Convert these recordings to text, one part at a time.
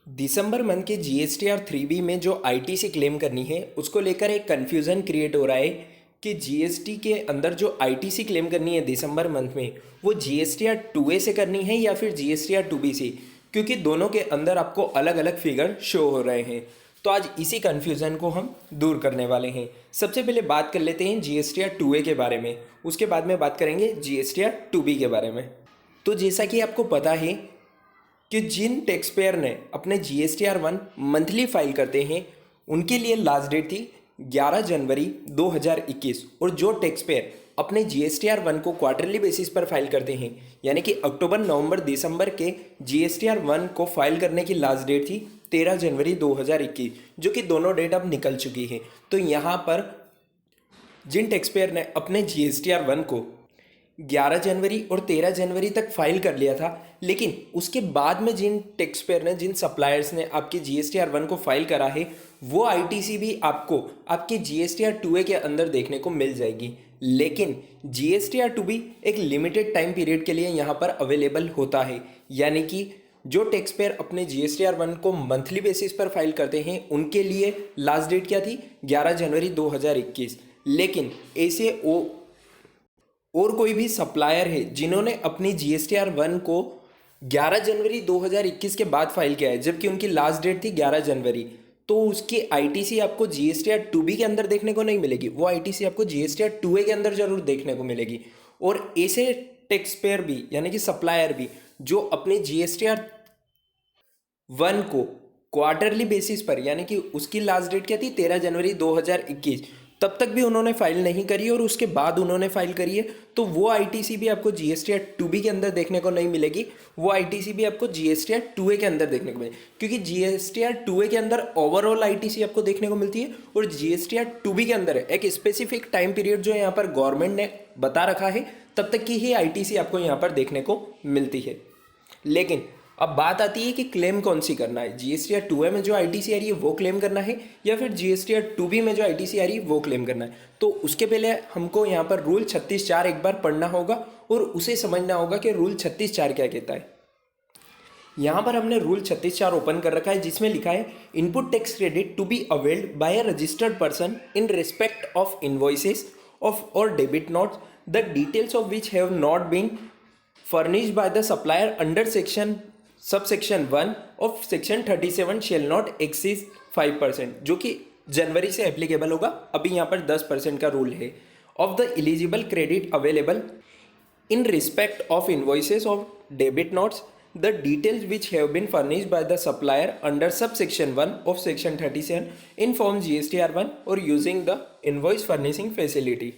दिसंबर month के GSTR 3B में जो आईटीसी क्लेम करनी है उसको लेकर एक कन्फ्यूज़न क्रिएट हो रहा है कि जीएसटी के अंदर जो आईटीसी क्लेम करनी है दिसंबर मंथ में वो जीएसटीआर 2A से करनी है या फिर जीएसटीआर 2B से, क्योंकि दोनों के अंदर आपको अलग अलग फिगर शो हो रहे हैं। तो आज इसी कन्फ्यूज़न को हम दूर करने वाले हैं। सबसे पहले बात कर लेते हैं जीएसटीआर 2A के बारे में, उसके बाद में बात करेंगे जीएसटीआर 2B के बारे में। तो जैसा कि आपको पता है कि जिन टैक्स पेयर ने अपने जीएसटीआर 1 मंथली फाइल करते हैं उनके लिए लास्ट डेट थी 11 जनवरी 2021, और जो टैक्स पेयर अपने जीएसटीआर 1 को क्वार्टरली बेसिस पर फाइल करते हैं यानी कि अक्टूबर नवंबर दिसंबर के जीएसटीआर 1 को फाइल करने की लास्ट डेट थी 13 जनवरी 2021, जो कि दोनों डेट अब निकल चुकी है। तो यहाँ पर जिन टैक्स पेयर ने अपने जीएसटीआर 1 को 11 जनवरी और 13 जनवरी तक फाइल कर लिया था, लेकिन उसके बाद में जिन टैक्स पेयर ने, जिन सप्लायर्स ने आपके जीएसटीआर 1 को फाइल करा है, वो आईटीसी भी आपको आपके जीएसटीआर 2A के अंदर देखने को मिल जाएगी। लेकिन जीएसटीआर 2B एक लिमिटेड टाइम पीरियड के लिए यहाँ पर अवेलेबल होता है, यानी कि जो टैक्स पेयर अपने जीएसटीआर 1 को मंथली बेसिस पर फाइल करते हैं उनके लिए लास्ट डेट क्या थी 11 जनवरी 2021। लेकिन ऐसे और कोई भी सप्लायर है जिन्होंने अपनी जीएसटीआर 1 को 11 जनवरी 2021 के बाद फाइल किया है, जबकि उनकी लास्ट डेट थी 11 जनवरी, तो उसकी आईटीसी आपको जीएसटीआर 2B के अंदर देखने को नहीं मिलेगी, वो आईटीसी आपको जीएसटीआर 2A के अंदर जरूर देखने को मिलेगी। और ऐसे टैक्स पेयर भी यानी कि सप्लायर भी जो अपने जीएसटीआर 1 को क्वार्टरली बेसिस पर, यानी कि उसकी लास्ट डेट क्या थी 13 जनवरी 2021, तब तक भी उन्होंने फाइल नहीं करी और उसके बाद उन्होंने फाइल करी है, तो वो आईटीसी भी आपको जीएसटीआर 2B के अंदर देखने को नहीं मिलेगी, वो आईटीसी भी आपको जीएसटीआर 2A के अंदर देखने को मिलेगी। क्योंकि जीएसटीआर 2A के अंदर ओवरऑल आईटीसी आपको देखने को मिलती है और जीएसटीआर 2B के अंदर एक स्पेसिफिक टाइम पीरियड जो यहाँ पर गवर्नमेंट ने बता रखा है तब तक की ही आईटीसी आपको यहाँ पर देखने को मिलती है। लेकिन अब बात आती है कि क्लेम कौन सी करना है, जीएसटीआर 2A में जो आईटीसी आ रही है वो क्लेम करना है या फिर जीएसटीआर 2B में जो आईटीसी आ रही है वो क्लेम करना है। तो उसके पहले हमको यहाँ पर रूल 36(4) एक बार पढ़ना होगा और उसे समझना होगा कि रूल 36(4) क्या कहता है। यहाँ पर हमने रूल 36(4) ओपन कर रखा है, जिसमें लिखा है input tax credit to be availed by a registered person in respect of invoices of or debit notes the details of which have not been furnished by the supplier under subsection 1 of section 37 shall not exceed 5%, जो कि जनवरी से applicable होगा। अभी यहाँ पर 10% का rule है। Of the eligible credit available in respect of invoices of debit notes the details which have been furnished by the supplier under subsection 1 of section 37 in form GSTR 1 और using the invoice furnishing facility.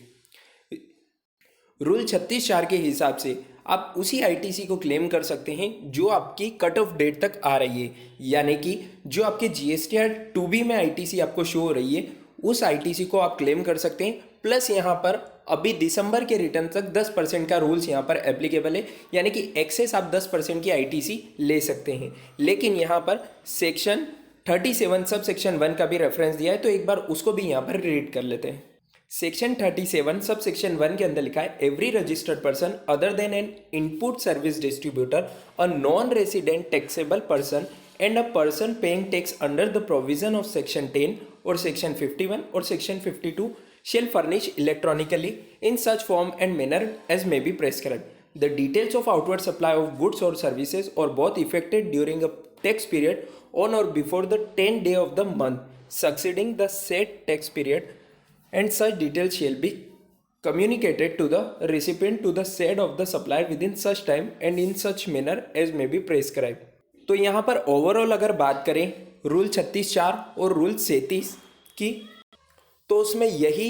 Rule 36(4) के हिसाब से आप उसी ITC को claim कर सकते हैं जो आपकी कट ऑफ डेट तक आ रही है, यानी कि जो आपके जीएसटीआर 2B में आईटीसी आपको शो हो रही है उस आईटीसी को आप क्लेम कर सकते हैं। प्लस यहाँ पर अभी दिसंबर के रिटर्न तक 10% का रूल्स यहाँ पर एप्लीकेबल है, यानी कि एक्सेस आप 10% की आईटीसी ले सकते हैं। लेकिन यहाँ पर सेक्शन 37 सब सेक्शन 1 का भी रेफरेंस दिया है, तो एक बार उसको भी यहाँ पर रीड कर लेते हैं। सेक्शन 37 सब सेक्शन 1 के अंदर लिखा है every registered person other than N input service distributor a non resident taxable person and a person paying tax under the provision of section 10 और सेक्शन 51 और section 52 shall furnish electronically in such form and manner as may be prescribed the details of outward supply of goods or services or both effected during a tax period on or before the 10th day of the month succeeding the said tax period, and such details shall be communicated to the recipient to the said of the supplier within such time and in such manner as may be prescribed। तो यहाँ पर overall अगर बात करें rule 36(4) और rule 37 की, तो उसमें यही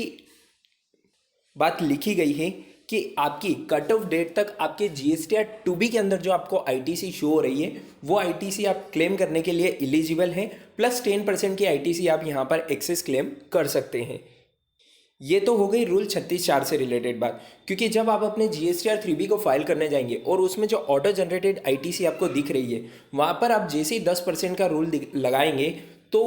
बात लिखी गई है कि आपकी कट ऑफ डेट तक आपके जीएसटीआर 2B के अंदर जो आपको आईटीसी शो हो रही है वो आईटीसी आप क्लेम करने के लिए एलिजिबल हैं, प्लस 10% की आईटीसी आप यहाँ पर एक्सेस क्लेम कर सकते हैं। ये तो हो गई रूल 36(4) से रिलेटेड बात, क्योंकि जब आप अपने जीएसटीआर 3B को फाइल करने जाएंगे और उसमें जो ऑटो जनरेटेड आईटीसी आपको दिख रही है वहाँ पर आप जैसे ही 10% का रूल लगाएंगे तो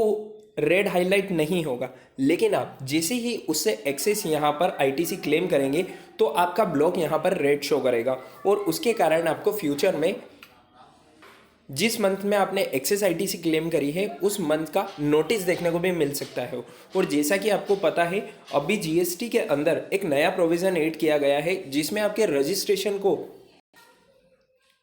रेड हाईलाइट नहीं होगा, लेकिन आप जैसे ही उससे एक्सेस यहाँ पर आईटीसी क्लेम करेंगे तो आपका ब्लॉक यहाँ पर रेड शो करेगा और उसके कारण आपको फ्यूचर में जिस मंथ में आपने एक्सेस आईटीसी क्लेम करी है उस मंथ का नोटिस देखने को भी मिल सकता है। और जैसा कि आपको पता है, अभी जीएसटी के अंदर एक नया प्रोविज़न ऐड किया गया है जिसमें आपके रजिस्ट्रेशन को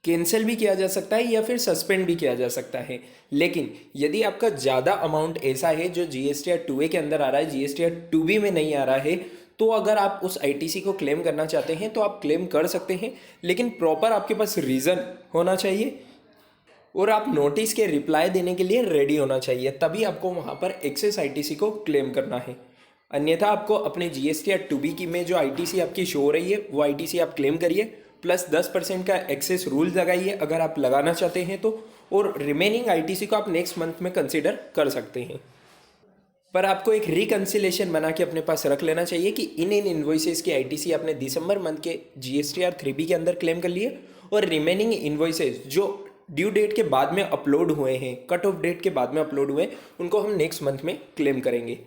कैंसिल भी किया जा सकता है या फिर सस्पेंड भी किया जा सकता है। लेकिन यदि आपका ज़्यादा अमाउंट ऐसा है जो जीएसटीआर 2A के अंदर आ रहा है, जीएसटीआर 2B में नहीं आ रहा है, तो अगर आप उस आईटीसी को क्लेम करना चाहते हैं तो आप क्लेम कर सकते हैं, लेकिन प्रॉपर आपके पास रीज़न होना चाहिए और आप नोटिस के रिप्लाई देने के लिए रेडी होना चाहिए, तभी आपको वहाँ पर एक्सेस आईटीसी को क्लेम करना है। अन्यथा आपको अपने जीएसटीआर 2B की में जो आईटीसी आपकी शो हो रही है वो आईटीसी आप क्लेम करिए, प्लस 10% का एक्सेस रूल लगाइए अगर आप लगाना चाहते हैं तो, और रिमेनिंग आईटीसी को आप नेक्स्ट मंथ में कंसिडर कर सकते हैं। पर आपको एक रिकन्सिलेशन बना के अपने पास रख लेना चाहिए कि इन इन्वॉइसेस की आईटीसी आपने दिसंबर मंथ के जीएसटीआर 3B के अंदर क्लेम कर लिए, और रिमेनिंग इन्वॉइसेस जो ड्यू डेट के बाद में अपलोड हुए हैं, कट ऑफ डेट के बाद में अपलोड हुए, उनको हम नेक्स्ट मंथ में क्लेम करेंगे।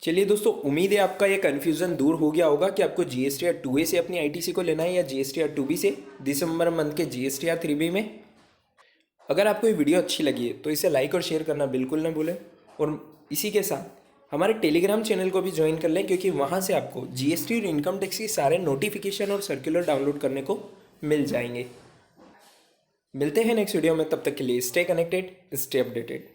चलिए दोस्तों, उम्मीद है आपका ये कन्फ्यूज़न दूर हो गया होगा कि आपको जीएसटीआर 2A से अपनी आईटीसी को लेना है या जीएसटीआर 2B से दिसंबर मंथ के जीएसटीआर 3B में। अगर आपको ये वीडियो अच्छी लगी है तो इसे लाइक और शेयर करना बिल्कुल ना भूलें, और इसी के साथ हमारे टेलीग्राम चैनल को भी ज्वाइन कर लें, क्योंकि वहाँ से आपको जीएसटी और इनकम टैक्स के सारे नोटिफिकेशन और सर्कुलर डाउनलोड करने को मिल जाएंगे। मिलते हैं नेक्स्ट वीडियो में, तब तक के लिए स्टे कनेक्टेड, स्टे अपडेटेड।